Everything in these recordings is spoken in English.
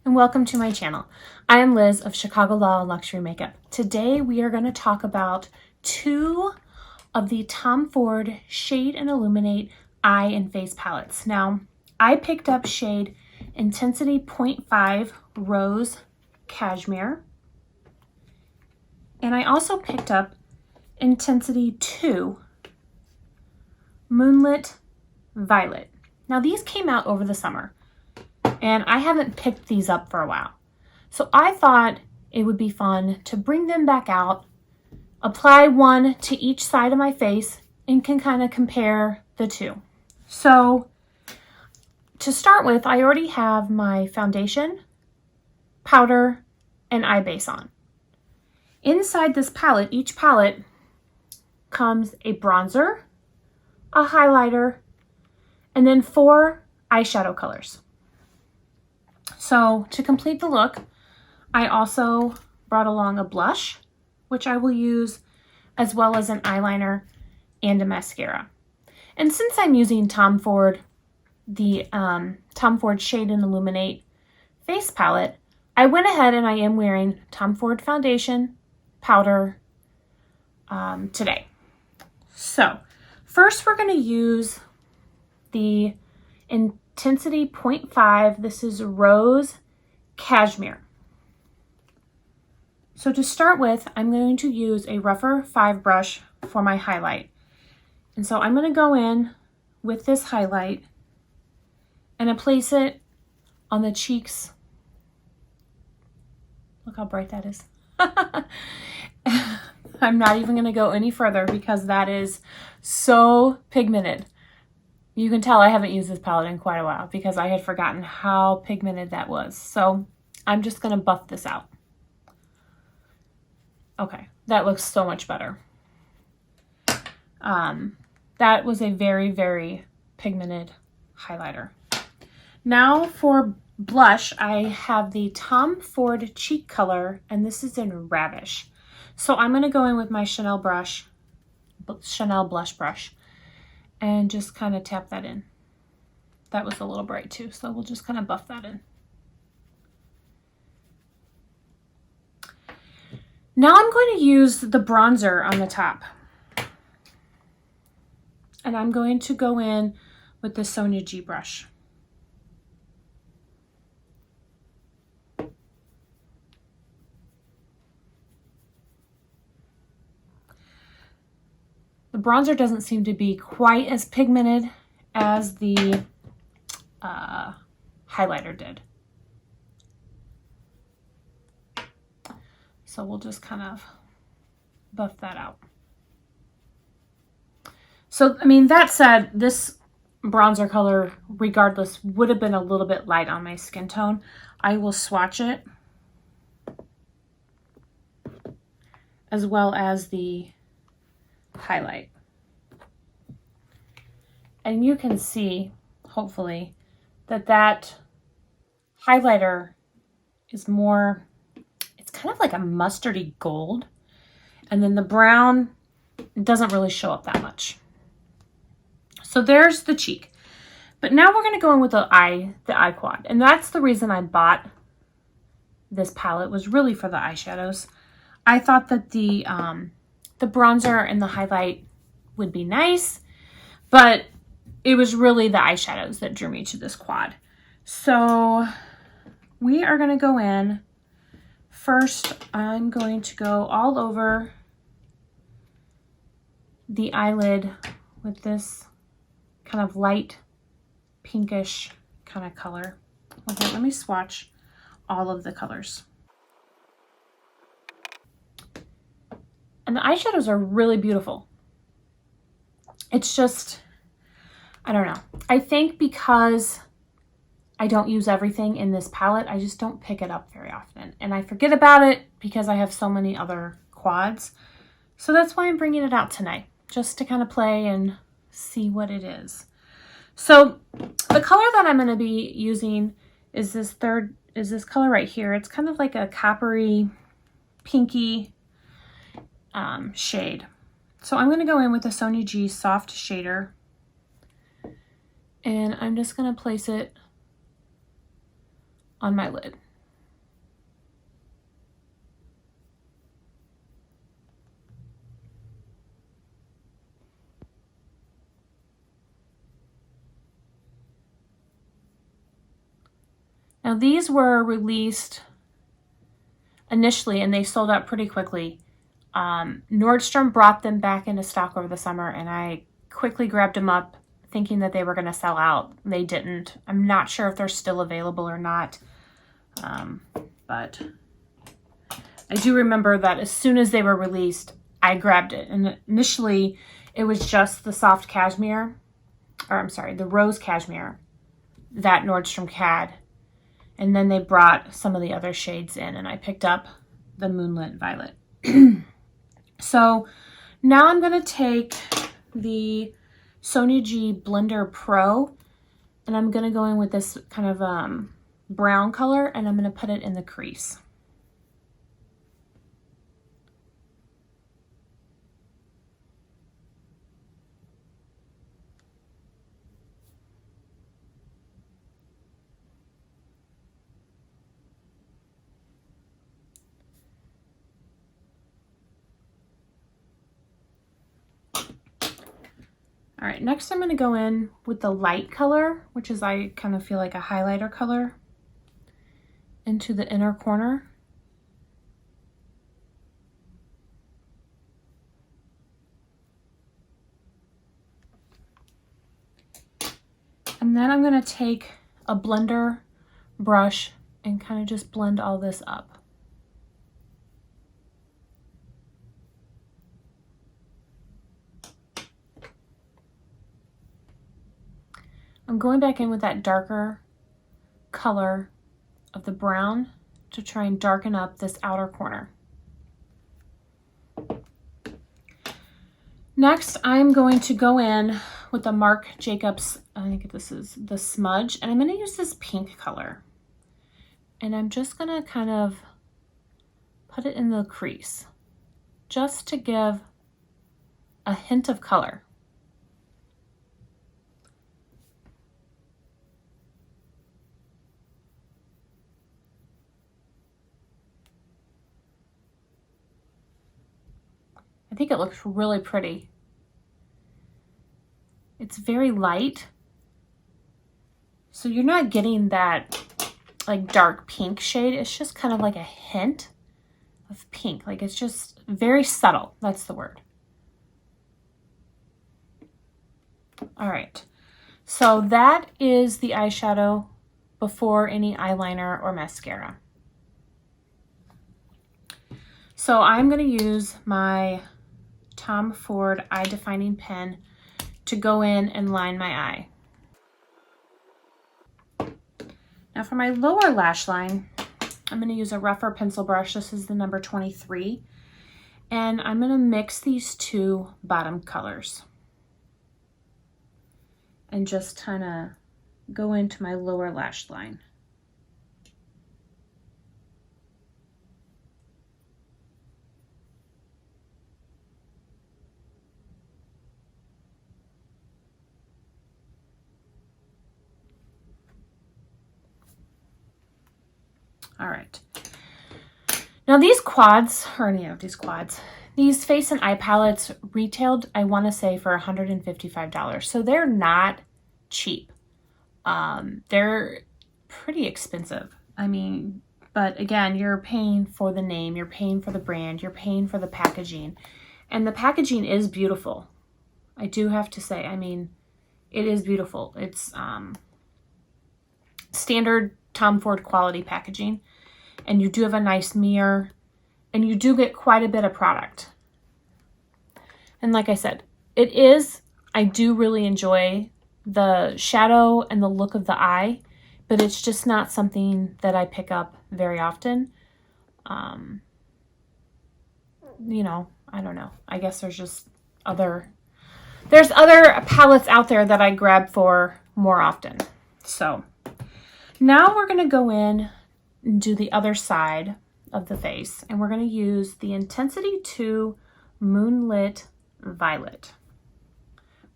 and welcome to my channel. I am Liz of Chicago Law Luxury Makeup. Today we are going to talk about two of the Tom Ford Shade and Illuminate Eye and Face palettes. Now, I picked up shade Intensity 0.5 Rose Cashmere, and I also picked up Intensity 2 Moonlit Violet. Now, these came out over the summer, and I haven't picked these up for a while. So I thought it would be fun to bring them back out, apply one to each side of my face, and can kind of compare the two. So to start with, I already have my foundation, powder, and eye base on. Inside this palette, each palette comes a bronzer, a highlighter, and then 4 eyeshadow colors. So to complete the look, I also brought along a blush, which I will use, as well as an eyeliner and a mascara. And since I'm using Tom Ford, the Tom Ford Shade and Illuminate face palette, I went ahead and I am wearing Tom Ford foundation, powder today. So first we're going to use the Intensity 0.5. This is Rose Cashmere. So to start with, I'm going to use a rougher 5 brush for my highlight. And so I'm going to go in with this highlight and I place it on the cheeks. Look how bright that is. I'm not even going to go any further because that is so pigmented. You can tell I haven't used this palette in quite a while because I had forgotten how pigmented that was. So I'm just going to buff this out. Okay, that looks so much better. That was a very, very pigmented highlighter. Now for blush, I have the Tom Ford Cheek Color, and this is in Ravish. So I'm going to go in with my Chanel blush brush, and just kind of tap that in. That was a little bright too, so we'll just kind of buff that in. Now I'm going to use the bronzer on the top. And I'm going to go in with the Sonia G brush. The bronzer doesn't seem to be quite as pigmented as the highlighter did. So we'll just kind of buff that out. So, I mean, that said, this bronzer color, regardless, would have been a little bit light on my skin tone. I will swatch it, as well as the highlight. And you can see, hopefully, that highlighter is more, it's kind of like a mustardy gold. And then the brown doesn't really show up that much. So there's the cheek. But now we're going to go in with the eye quad. And that's the reason I bought this palette, was really for the eyeshadows. I thought that the bronzer and the highlight would be nice, but it was really the eyeshadows that drew me to this quad. So we are going to go in. First, I'm going to go all over the eyelid with this kind of light pinkish kind of color. Okay, let me swatch all of the colors. And the eyeshadows are really beautiful. It's just, I don't know. I think because I don't use everything in this palette, I just don't pick it up very often. And I forget about it because I have so many other quads. So that's why I'm bringing it out tonight, just to kind of play and see what it is. So the color that I'm going to be using is this color right here. It's kind of like a coppery, pinky shade. So I'm going to go in with the Sonia G Soft Shader, and I'm just going to place it on my lid. Now these were released initially and they sold out pretty quickly. Nordstrom brought them back into stock over the summer and I quickly grabbed them up thinking that they were going to sell out. They didn't. I'm not sure if they're still available or not. But I do remember that as soon as they were released, I grabbed it. And initially it was just the soft cashmere, or I'm sorry, the rose cashmere that Nordstrom had. And then they brought some of the other shades in and I picked up the Moonlit Violet. So now I'm going to take the Sonia G Blender Pro and I'm going to go in with this kind of brown color and I'm going to put it in the crease. All right, next I'm going to go in with the light color, which is I kind of feel like a highlighter color, into the inner corner. And then I'm going to take a blender brush and kind of just blend all this up. I'm going back in with that darker color of the brown to try and darken up this outer corner. Next, I'm going to go in with the Marc Jacobs, I think this is the Smudge, and I'm going to use this pink color. And I'm just going to kind of put it in the crease, just to give a hint of color. I think it looks really pretty. It's very light, so you're not getting that like dark pink shade. It's just kind of like a hint of pink. Like it's just very subtle. That's the word. All right, so that is the eyeshadow before any eyeliner or mascara. So I'm going to use my Tom Ford eye defining pen to go in and line my eye. Now for my lower lash line, I'm going to use a rougher pencil brush. This is the number 23. And I'm going to mix these two bottom colors and just kind of go into my lower lash line. All right. Now these quads, or any of these quads, these face and eye palettes retailed, I want to say, for $155. So they're not cheap. They're pretty expensive. I mean, but again, you're paying for the name, you're paying for the brand, you're paying for the packaging. And the packaging is beautiful. I do have to say, I mean, it is beautiful. It's standard Tom Ford quality packaging. And you do have a nice mirror. And you do get quite a bit of product. And like I said, I do really enjoy the shadow and the look of the eye, but it's just not something that I pick up very often. You know, I don't know. I guess there's other palettes out there that I grab for more often. So now we're going to go in and do the other side of the face, and we're going to use the Intensity 2 Moonlit Violet.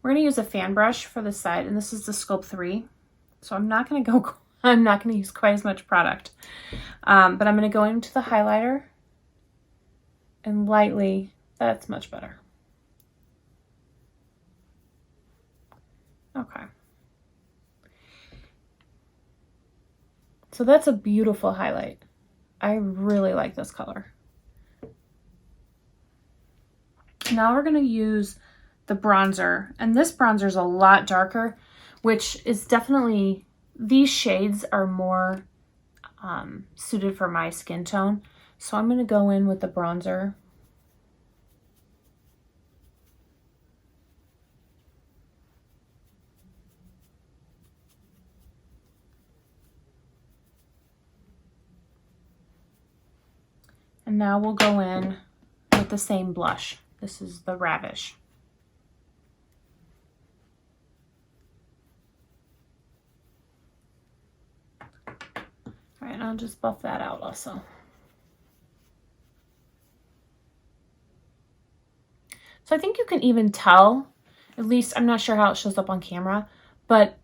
We're going to use a fan brush for this side, and this is the Sculpt 3. So I'm not going to use quite as much product, but I'm going to go into the highlighter and lightly, that's much better. Okay. So that's a beautiful highlight. I really like this color. Now we're going to use the bronzer, and this bronzer is a lot darker, which is definitely, these shades are more suited for my skin tone. So I'm going to go in with the bronzer. And now we'll go in with the same blush. This is the Ravish. All right, I'll just buff that out also. So I think you can even tell, at least I'm not sure how it shows up on camera, but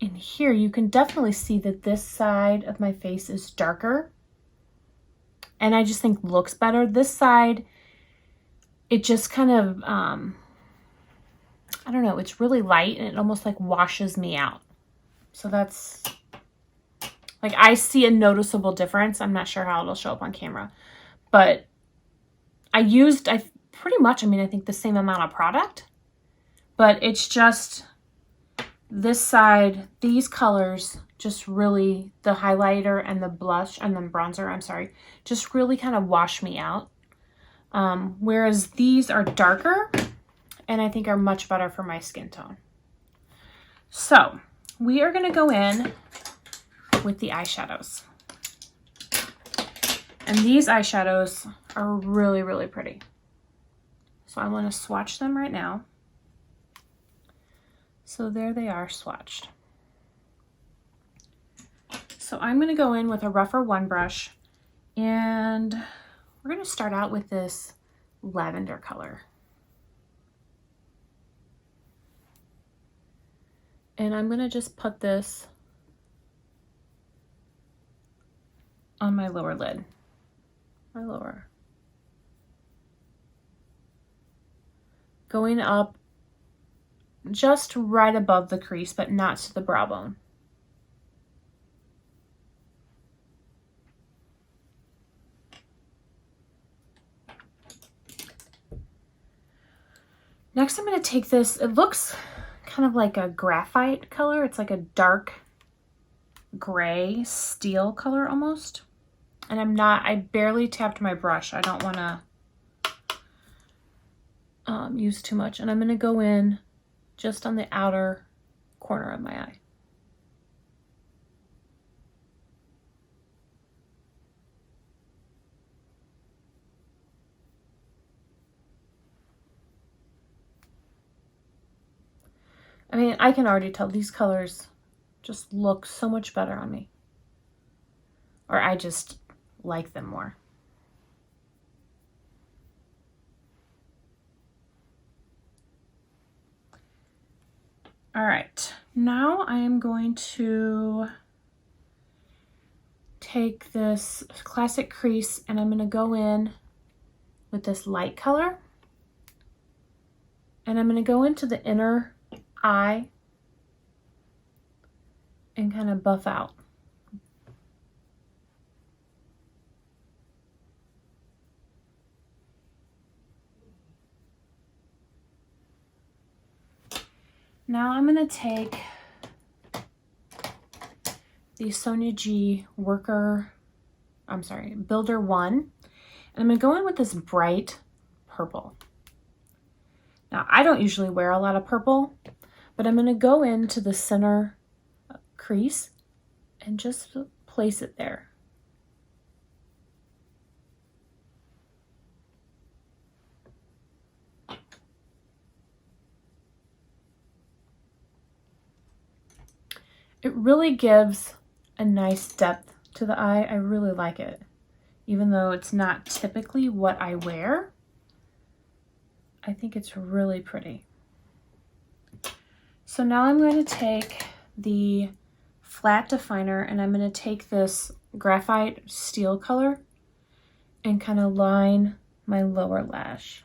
in here you can definitely see that this side of my face is darker. And I just think looks better. This side, it just kind of, I don't know, it's really light and it almost like washes me out. So that's, like, I see a noticeable difference. I'm not sure how it'll show up on camera, but I pretty much, I mean, I think the same amount of product, but it's just this side, these colors just really, the highlighter and the blush and then bronzer, I'm sorry, just really kind of wash me out. Whereas these are darker and I think are much better for my skin tone. So we are going to go in with the eyeshadows. And these eyeshadows are really, really pretty. So I'm going to swatch them right now. So there they are swatched. So I'm going to go in with a rougher one brush, and we're going to start out with this lavender color. And I'm going to just put this on my lower lid. My lower. Going up just right above the crease, but not to the brow bone. Next, I'm going to take this, it looks kind of like a graphite color. It's like a dark gray steel color almost. And I barely tapped my brush. I don't want to use too much. And I'm going to go in just on the outer corner of my eye. I mean, I can already tell these colors just look so much better on me. Or I just like them more. All right, now I am going to take this classic crease and I'm going to go in with this light color. And I'm going to go into the inner eye and kind of buff out. Now I'm going to take the Sonia G Builder 1, and I'm going to go in with this bright purple. Now, I don't usually wear a lot of purple, but I'm going to go into the center crease and just place it there. It really gives a nice depth to the eye. I really like it, even though it's not typically what I wear. I think it's really pretty. So now I'm going to take the flat definer and I'm going to take this graphite steel color and kind of line my lower lash.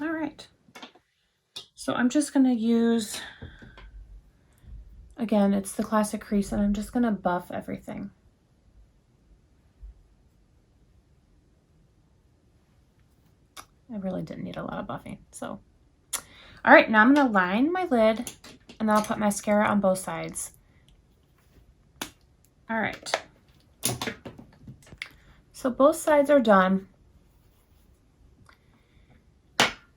All right. So I'm just going to use, again, it's the classic crease, and I'm just going to buff everything. I really didn't need a lot of buffing. So, all right, now I'm going to line my lid, and then I'll put mascara on both sides. All right. So both sides are done.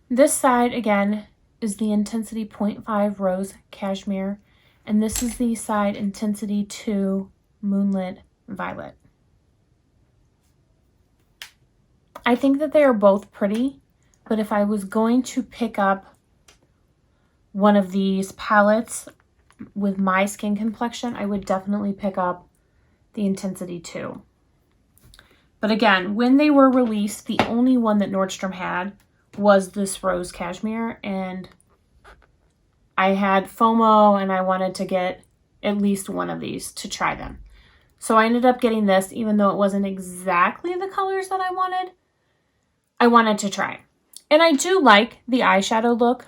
This side, again, is the Intensity 0.5 Rose Cashmere, and this is the side Intensity 2 Moonlit Violet. I think that they are both pretty, but if I was going to pick up one of these palettes with my skin complexion, I would definitely pick up the Intensity 2. But again, when they were released, the only one that Nordstrom had was this Rose Cashmere, and I had FOMO and I wanted to get at least one of these to try them. So I ended up getting this, even though it wasn't exactly the colors that I wanted to try. And I do like the eyeshadow look.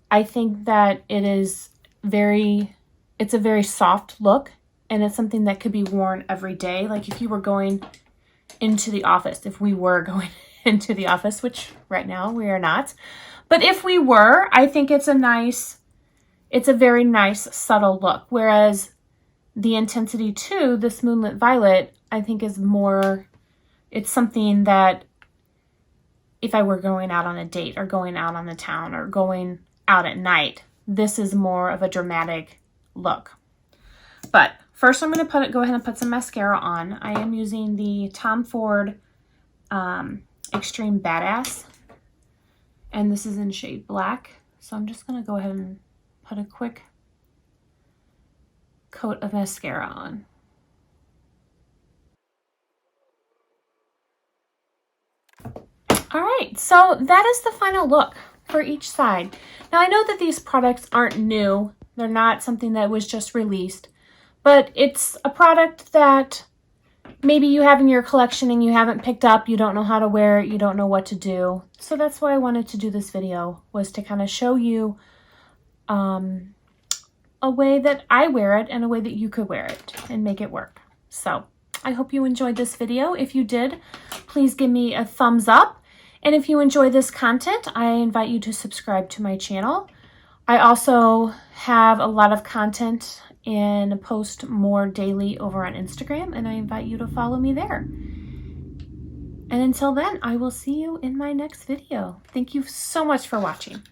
I think that it's a very soft look, and it's something that could be worn every day. Like if you were going into the office, if we were going into the office, which right now we are not. But if we were, I think it's a very nice subtle look. Whereas the Intensity 2, this Moonlit Violet, I think is more, it's something that if I were going out on a date or going out on the town or going out at night, this is more of a dramatic look. But first I'm going to go ahead and put some mascara on. I am using the Tom Ford Extreme Badass, and this is in shade Black. So I'm just going to go ahead and put a quick coat of mascara on. All right, so that is the final look for each side. Now I know that these products aren't new. They're not something that was just released, but it's a product that maybe you have in your collection and you haven't picked up, you don't know how to wear it, you don't know what to do. So that's why I wanted to do this video, was to kind of show you a way that I wear it and a way that you could wear it and make it work. So I hope you enjoyed this video. If you did, please give me a thumbs up. And if you enjoy this content, I invite you to subscribe to my channel. I also have a lot of content and post more daily over on Instagram, and I invite you to follow me there. And until then, I will see you in my next video. Thank you so much for watching.